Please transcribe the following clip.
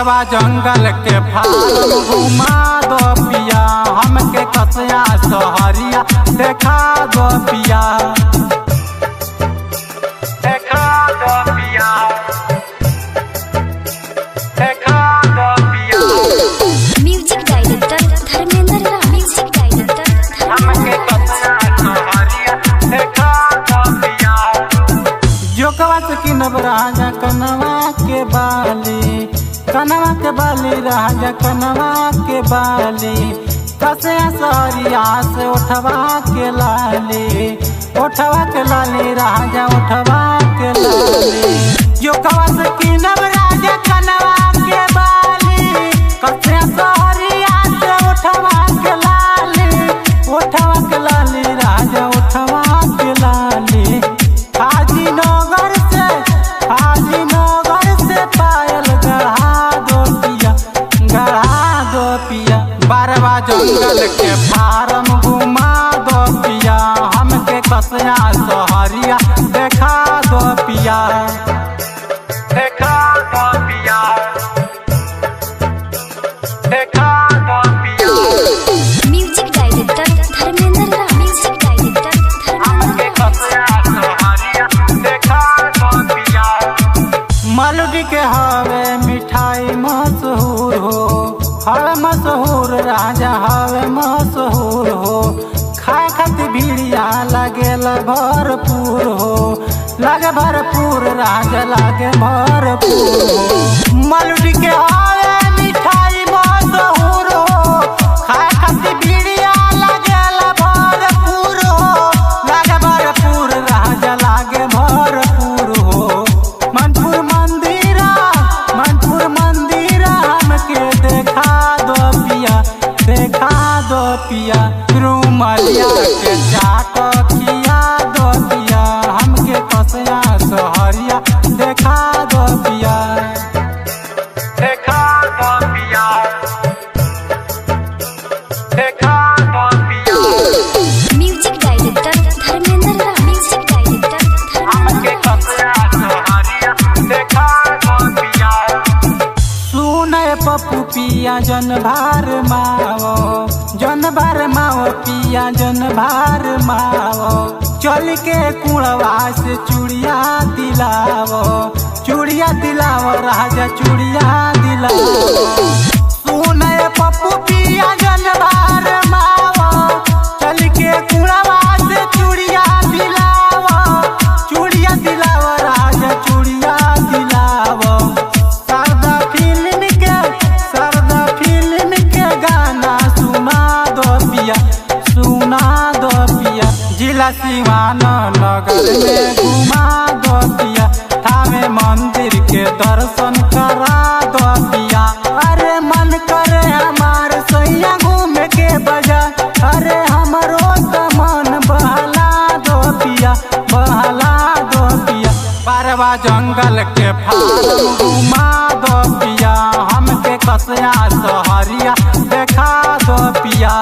बारवा जंगल के फार्म घुमा दो पिया, हमके कसिया सहरिया देखा दो पिया, देखा दो पिया, देखा दो पिया। म्यूजिक डायरेक्टर धर्मेंद्र राव, म्यूजिक डायरेक्टर हमके कसिया सहरिया देखा दो पिया। जोकवा से किनब राजा कनवा के बाली, कनवा के बाली राजा कनवा के बाली, कसिया सहरिया से उठवा के लाली, उठवा के लाली राजा उठवा के लाली। जोकवा से किनब राजा कनवा के बाली, कसिया सहरिया से उठवा के लाली, उठवा के लाली राजा उठवा के लाली। हाजीनगर से पायल गढ़ा दो पिया, गढ़ा दो पिया। बारवा जंगल के फार्म घुमा दो पिया, हमके कसिया सहरिया देखा दो पिया, देखा दो पिया, देखा दो पिया। म्यूजिक डायरेक्टर धर्मेंद्र राव, म्यूजिक डायरेक्टर हमके कसिया सहरिया देखा दो पिया। मलुडी के हवे मिठाई मशहूर हो, हवे मशहूर राजा हवे मशहूर हो, खाए खातिर भीड़िया लागेल भरपूर हो, लागे भरपूर राजा लागे भरपूर हो। मलुडी के हवे मिठाई मशहूर हो, खाए खातिर भीड़िया लागेल भरपूर हो, लागे भरपूर राजा लागे भरपूर हो। मनपुर मंदिरा हमके देखा दो पिया, देखा दो पिया। रूमलिया के चाट खिया दो पिया, हमके कसिया सहरिया देखा दो पिया, देखा दो पिया, देखा दो पिया। म्यूजिक डायरेक्टर धर्मेंद्र राव, म्यूजिक डायरेक्टर हमके कसिया सहरिया देखा दो पिया। सुने पप्पू पिया जन भार माओ, जन भार माओ पिया जन भार माओ, चल के कुड़वा से चूड़िया दिलावो, चूड़िया दिलावो राजा चूड़िया दिलावो। सुने पप्पू पिया जन भार माओ, चल के कुड़वा से चूड़िया दिलावो, चूड़िया दिलावो राजा चूड़िया दिलावो। सरदा फिल्म के गाना सुना दो पिया, सुना दो पिया। जिला सिवान नगर में घुमा दो पिया, थावे मंदिर के दर्शन करा दो पिया। अरे मन करे हमार सैया घूमे के बजा, अरे हमरो तो मन बहला दो पिया, बहला दो पिया। बारवा जंगल के फार्म घुमा दो पिया, हमके कसिया सहरिया देखा दो पिया।